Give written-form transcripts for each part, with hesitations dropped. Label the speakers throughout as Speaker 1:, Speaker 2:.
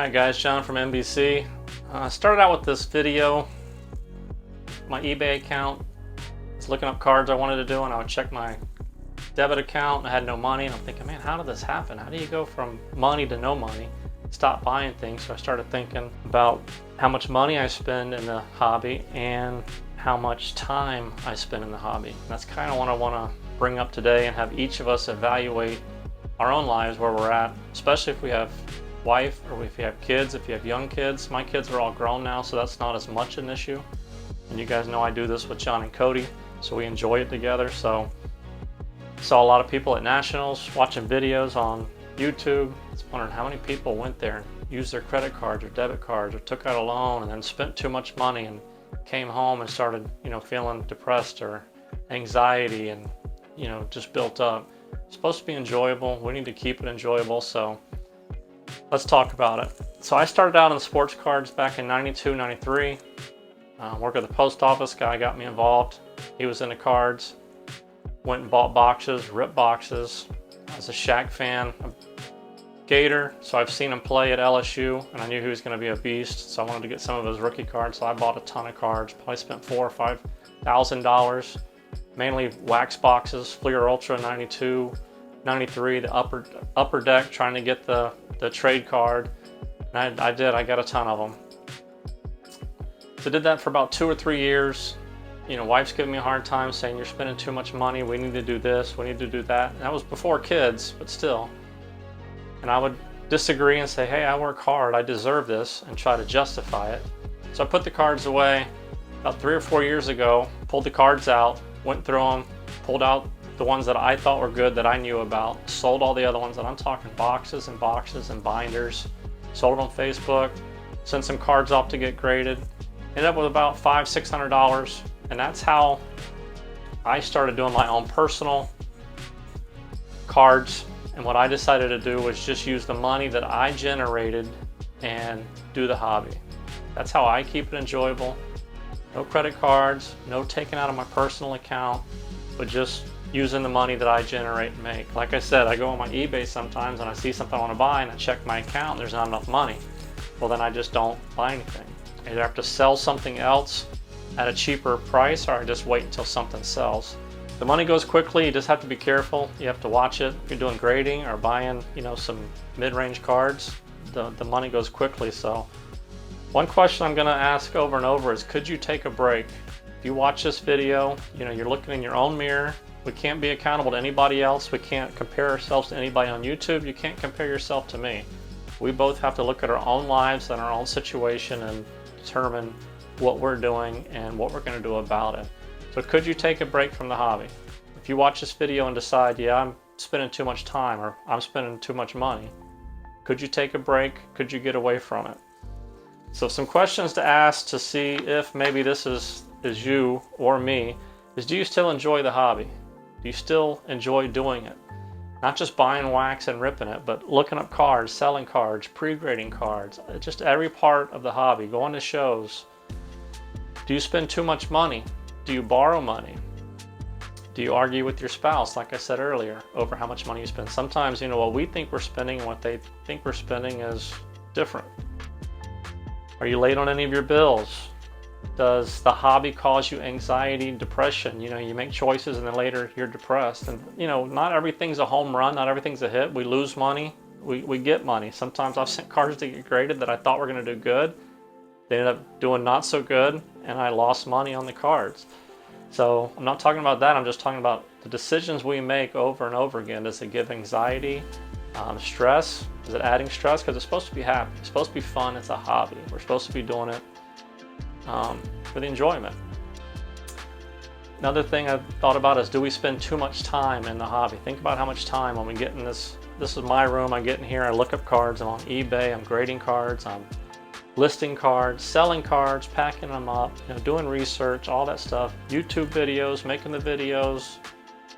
Speaker 1: Alright guys, John from NBC. Started out with this video, my eBay account. I was looking up cards I wanted to do, and I would check my debit account and I had no money, and I'm thinking, man, how did this happen? How do you go from money to no money? Stop buying things. So I started thinking about how much money I spend in the hobby and how much time I spend in the hobby. And that's kind of what I want to bring up today and have each of us evaluate our own lives, where we're at, especially if we have wife or if you have kids, if you have young kids. My kids are all grown now, so that's not as much an issue. And you guys know I do this with John and Cody, so we enjoy it together. So saw a lot of people at nationals watching videos on YouTube. I was wondering how many people went there and used their credit cards or debit cards or took out a loan and then spent too much money and came home and started, feeling depressed or anxiety and, just built up. It's supposed to be enjoyable. We need to keep it enjoyable. So let's talk about it. So I started out in sports cards back in 92, 93. Worked at the post office. Guy got me involved. He was into cards. Went and bought boxes, ripped boxes. I was a Shaq fan, a Gator, so I've seen him play at LSU, and I knew he was going to be a beast, so I wanted to get some of his rookie cards, so I bought a ton of cards. Probably spent $4,000 or $5,000, mainly wax boxes, Fleer Ultra 92, 93, the upper deck, trying to get the trade card, and I got a ton of them. So I did that for about 2 or 3 years. Wife's giving me a hard time saying, you're spending too much money, we need to do this, we need to do that. And that was before kids, but still. And I would disagree and say, hey, I work hard, I deserve this, and try to justify it. So I put the cards away about 3 or 4 years ago, pulled the cards out, went through them, pulled out the ones that I thought were good that I knew about, sold all the other ones, and I'm talking boxes and boxes and binders, sold them on Facebook, sent some cards off to get graded, ended up with about $500–600. And that's how I started doing my own personal cards. And what I decided to do was just use the money that I generated and do the hobby. That's how I keep it enjoyable. No credit cards, no taking out of my personal account, but just using the money that I generate and make. Like I said, I go on my eBay sometimes and I see something I want to buy and I check my account and there's not enough money. Well, then I just don't buy anything. I either have to sell something else at a cheaper price, or I just wait until something sells. The money goes quickly. You just have to be careful. You have to watch it. If you're doing grading or buying, some mid-range cards, the money goes quickly. So one question I'm going to ask over and over is, could you take a break? If you watch this video, you're looking in your own mirror. We can't be accountable to anybody else. We can't compare ourselves to anybody on YouTube. You can't compare yourself to me. We both have to look at our own lives and our own situation and determine what we're doing and what we're going to do about it. So could you take a break from the hobby? If you watch this video and decide, yeah, I'm spending too much time or I'm spending too much money, could you take a break? Could you get away from it? So some questions to ask to see if maybe this is you or me is, do you still enjoy the hobby? Do you still enjoy doing it? Not just buying wax and ripping it, but looking up cards, selling cards, pre-grading cards, just every part of the hobby, going to shows. Do you spend too much money? Do you borrow money? Do you argue with your spouse, like I said earlier, over how much money you spend? Sometimes, what we think we're spending and what they think we're spending is different. Are you late on any of your bills? Does the hobby cause you anxiety, depression? You make choices and then later you're depressed. And, not everything's a home run, not everything's a hit. We lose money, we get money. Sometimes I've sent cards to get graded that I thought were going to do good. They ended up doing not so good, and I lost money on the cards. So I'm not talking about that. I'm just talking about the decisions we make over and over again. Does it give anxiety, stress? Is it adding stress? Because it's supposed to be happy. It's supposed to be fun. It's a hobby. We're supposed to be doing it for the enjoyment. Another thing I've thought about is, do we spend too much time in the hobby? Think about how much time when we get in this is my room, I get in here, I look up cards, I'm on eBay, I'm grading cards, I'm listing cards, selling cards, packing them up, doing research, all that stuff, YouTube videos, making the videos,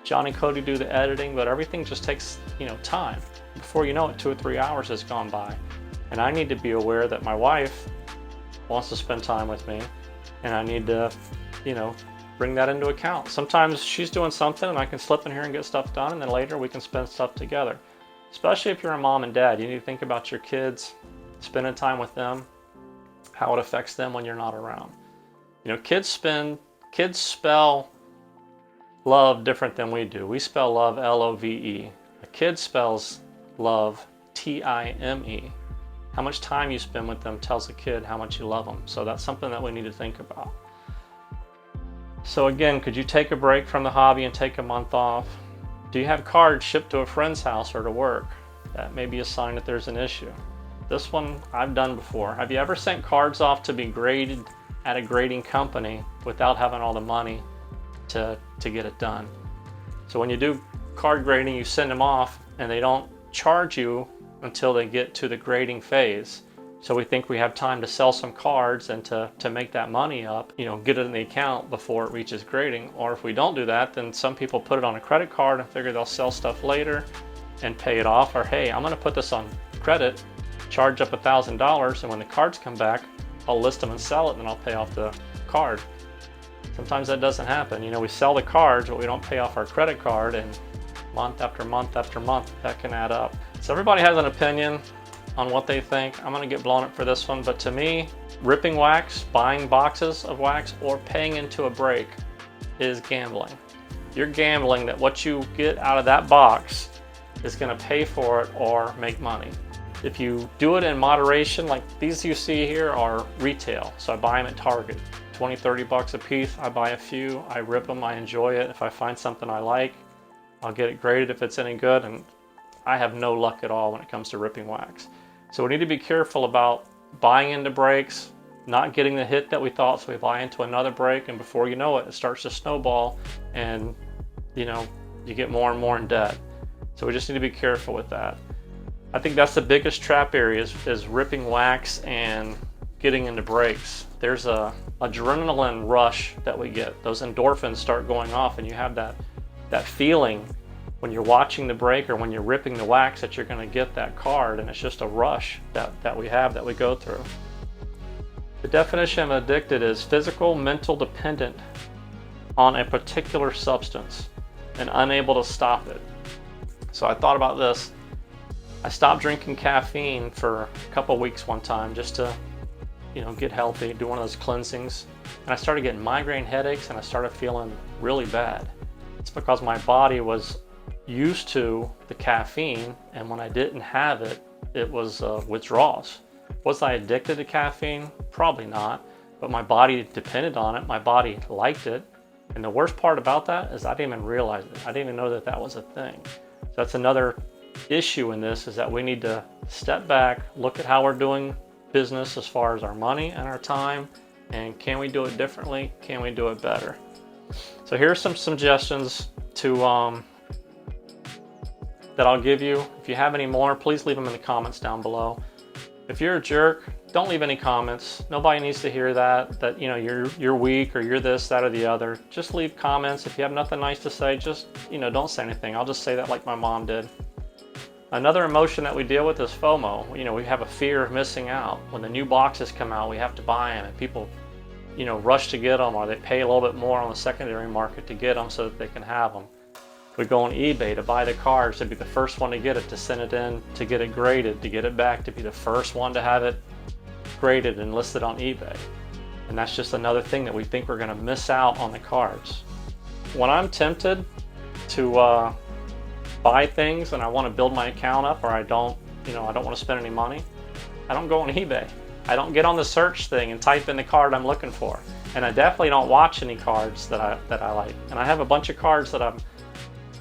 Speaker 1: John and Cody do the editing, but everything just takes, time. Before you know it, 2 or 3 hours has gone by. And I need to be aware that my wife wants to spend time with me, and I need to, bring that into account. Sometimes she's doing something and I can slip in here and get stuff done, and then later we can spend stuff together. Especially if you're a mom and dad, you need to think about your kids spending time with them, how it affects them when you're not around. You know, kids spell love different than we do. We spell love L-O-V-E. A kid spells love T-I-M-E. How much time you spend with them tells a kid how much you love them. So that's something that we need to think about. So again, could you take a break from the hobby and take a month off? Do you have cards shipped to a friend's house or to work? That may be a sign that there's an issue. This one I've done before. Have you ever sent cards off to be graded at a grading company without having all the money to get it done? So when you do card grading, you send them off and they don't charge you until they get to the grading phase. So we think we have time to sell some cards and to make that money up, you know, get it in the account before it reaches grading. Or if we don't do that, then some people put it on a credit card and figure they'll sell stuff later and pay it off. Or hey, I'm gonna put this on credit, charge up $1,000, and when the cards come back, I'll list them and sell it, and then I'll pay off the card. Sometimes that doesn't happen. You know, we sell the cards, but we don't pay off our credit card, and month after month after month, that can add up. So everybody has an opinion on what they think. I'm gonna get blown up for this one, but to me, ripping wax, buying boxes of wax, or paying into a break is gambling. You're gambling that what you get out of that box is gonna pay for it or make money. If you do it in moderation, like these you see here are retail, so I buy them at Target. 20, 30 bucks a piece, I buy a few, I rip them, I enjoy it. If I find something I like, I'll get it graded if it's any good, and I have no luck at all when it comes to ripping wax. So we need to be careful about buying into breaks, not getting the hit that we thought, so we buy into another break, and before you know it, it starts to snowball, and you know, you get more and more in debt. So we just need to be careful with that. I think that's the biggest trap area is ripping wax and getting into breaks. There's a adrenaline rush that we get. Those endorphins start going off, and you have that feeling when you're watching the break or when you're ripping the wax that you're going to get that card, and it's just a rush that we go through. The definition of addicted is physical, mental dependent on a particular substance and unable to stop it. So I thought about this. I stopped drinking caffeine for a couple weeks one time just to, you know, get healthy, do one of those cleansings. And I started getting migraine headaches, and I started feeling really bad. It's because my body was used to the caffeine, and when I didn't have it, it was withdrawals. Was I addicted to caffeine? Probably not, but my body depended on it. My body liked it. And the worst part about that is I didn't even realize it. I didn't even know that that was a thing. So that's another issue in this, is that we need to step back, look at how we're doing business as far as our money and our time, and can we do it differently? Can we do it better? So here's some suggestions that I'll give you. If you have any more, please leave them in the comments down below. If you're a jerk, don't leave any comments. Nobody needs to hear that you know you're weak or you're this, that, or the other. Just leave comments. If you have nothing nice to say, just, you know, don't say anything. I'll just say that like my mom did. Another emotion that we deal with is FOMO. You know, we have a fear of missing out. When the new boxes come out, we have to buy them, and people, you know, rush to get them, or they pay a little bit more on the secondary market to get them so that they can have them. We go on eBay to buy the cards, to be the first one to get it, to send it in, to get it graded, to get it back, to be the first one to have it graded and listed on eBay. And that's just another thing that we think we're going to miss out on the cards. When I'm tempted to buy things and I want to build my account up, or I don't want to spend any money, I don't go on eBay. I don't get on the search thing and type in the card I'm looking for. And I definitely don't watch any cards that I like. And I have a bunch of cards that I'm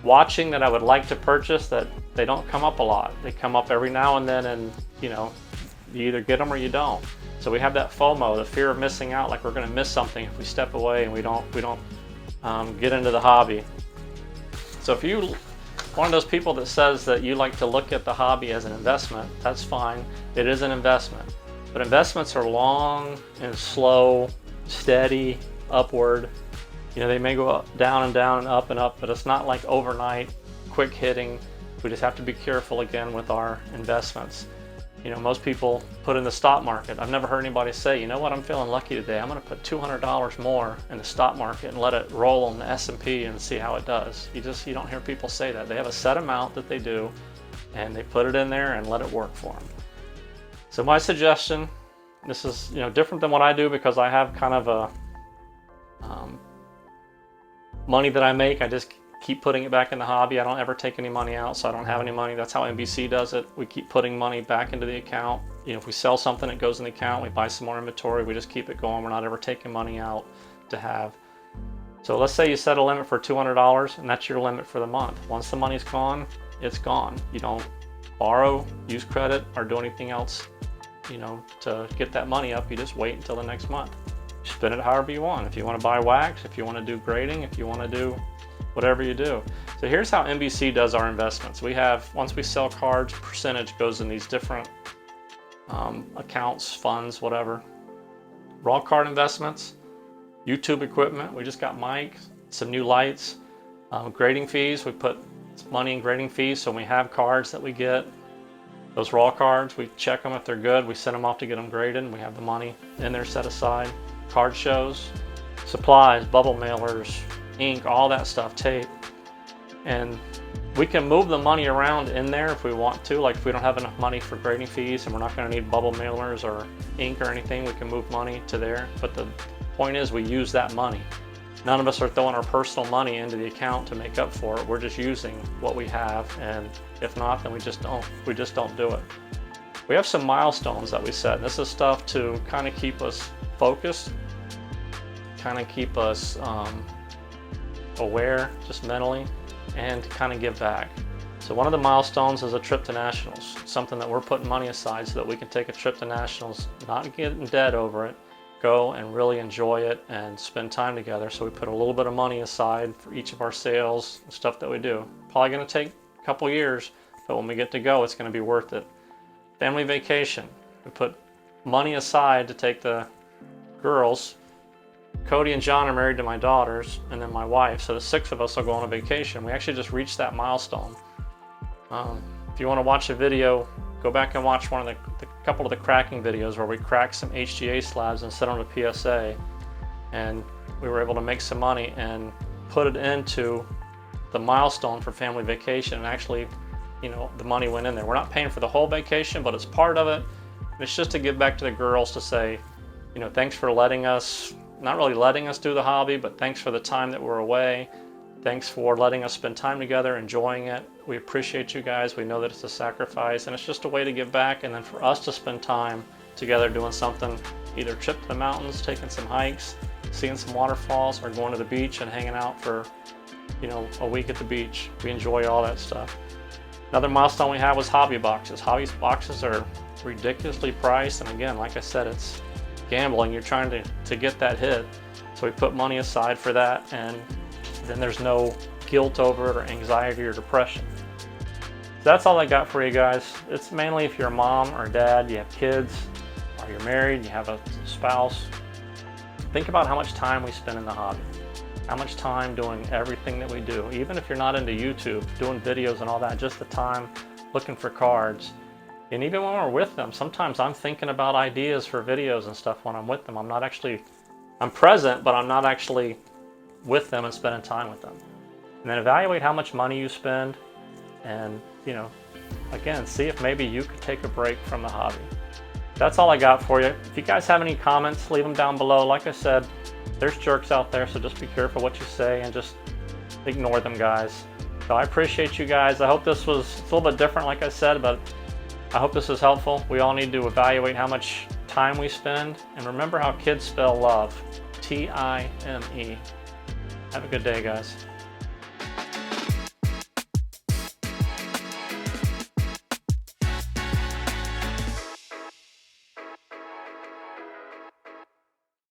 Speaker 1: watching that I would like to purchase that they don't come up a lot. They come up every now and then, and you know, you either get them or you don't. So we have that FOMO, the fear of missing out, like we're going to miss something if we step away and we don't get into the hobby. So if you one of those people that says that you like to look at the hobby as an investment, that's fine. It is an investment, but investments are long and slow, steady, upward. You know, they may go up, down and down and up, but it's not like overnight, quick hitting. We just have to be careful again with our investments. You know, most people put in the stock market. I've never heard anybody say, you know what, I'm feeling lucky today. I'm going to put $200 more in the stock market and let it roll on the S&P and see how it does. You don't hear people say that. They have a set amount that they do, and they put it in there and let it work for them. So my suggestion, this is different than what I do because I have kind of a money that I make. I just keep putting it back in the hobby. I don't ever take any money out, so I don't have any money. That's how NBC does it. We keep putting money back into the account. If we sell something, it goes in the account. We buy some more inventory. We just keep it going. We're not ever taking money out to have. So let's say you set a limit for $200, and that's your limit for the month. Once the money's gone, it's gone. You don't borrow, use credit, or do anything else, to get that money up. You just wait until the next month. You spend it however you want. If you want to buy wax, if you want to do grading, if you want to do whatever you do. So here's how NBC does our investments. We have, once we sell cards, percentage goes in these different accounts, funds, whatever. Raw card investments, YouTube equipment. We just got mics, some new lights, grading fees. We put money in grading fees. So when we have cards that we get, those raw cards, we check them if they're good. We send them off to get them graded, and we have the money in there set aside. Card shows, supplies, bubble mailers, ink, all that stuff, tape. And we can move the money around in there if we want to. Like if we don't have enough money for grading fees and we're not going to need bubble mailers or ink or anything, we can move money to there. But the point is, we use that money. None of us are throwing our personal money into the account to make up for it. We're just using what we have, and if not, then we just don't do it. We have some milestones that we set. This is stuff to kind of keep us focused, kind of keep us aware just mentally, and to kind of give back. So one of the milestones is a trip to nationals, something that we're putting money aside so that we can take a trip to nationals, not get in debt over it, go and really enjoy it and spend time together. So we put a little bit of money aside for each of our sales and stuff that we do. Probably going to take a couple years, but when we get to go, it's going to be worth it. Family vacation. We put money aside to take the girls. Cody and John are married to my daughters, and then my wife. So the 6 of us will go on a vacation. We actually just reached that milestone. If you want to watch a video, go back and watch one of the couple of the cracking videos where we cracked some HGA slabs and set on a PSA, and we were able to make some money and put it into the milestone for family vacation. And actually, the money went in there. We're not paying for the whole vacation, but it's part of it. And it's just to give back to the girls to say, thanks for letting us, not really letting us do the hobby, but thanks for the time that we're away. Thanks for letting us spend time together, enjoying it. We appreciate you guys. We know that it's a sacrifice, and it's just a way to give back, and then for us to spend time together doing something, either trip to the mountains, taking some hikes, seeing some waterfalls, or going to the beach and hanging out for, a week at the beach. We enjoy all that stuff. Another milestone we had was hobby boxes. Hobby boxes are ridiculously priced, and again, like I said, it's gambling. You're trying to get that hit. So we put money aside for that, and then there's no guilt over it or anxiety or depression. So that's all I got for you guys. It's mainly if you're a mom or dad, you have kids, or you're married, you have a spouse. Think about how much time we spend in the hobby. How much time doing everything that we do. Even if you're not into YouTube, doing videos and all that, just the time looking for cards. And even when we're with them, sometimes I'm thinking about ideas for videos and stuff when I'm with them. I'm present, but I'm not actually with them and spending time with them. And then evaluate how much money you spend, and again, see if maybe you could take a break from the hobby. That's all I got for you. If you guys have any comments, leave them down below. Like I said, there's jerks out there, so just be careful what you say and just ignore them, guys. So I appreciate you guys. I hope this was a little bit different, like I said, but I hope this is helpful. We all need to evaluate how much time we spend, and remember how kids spell love, T-I-M-E. Have a good day, guys.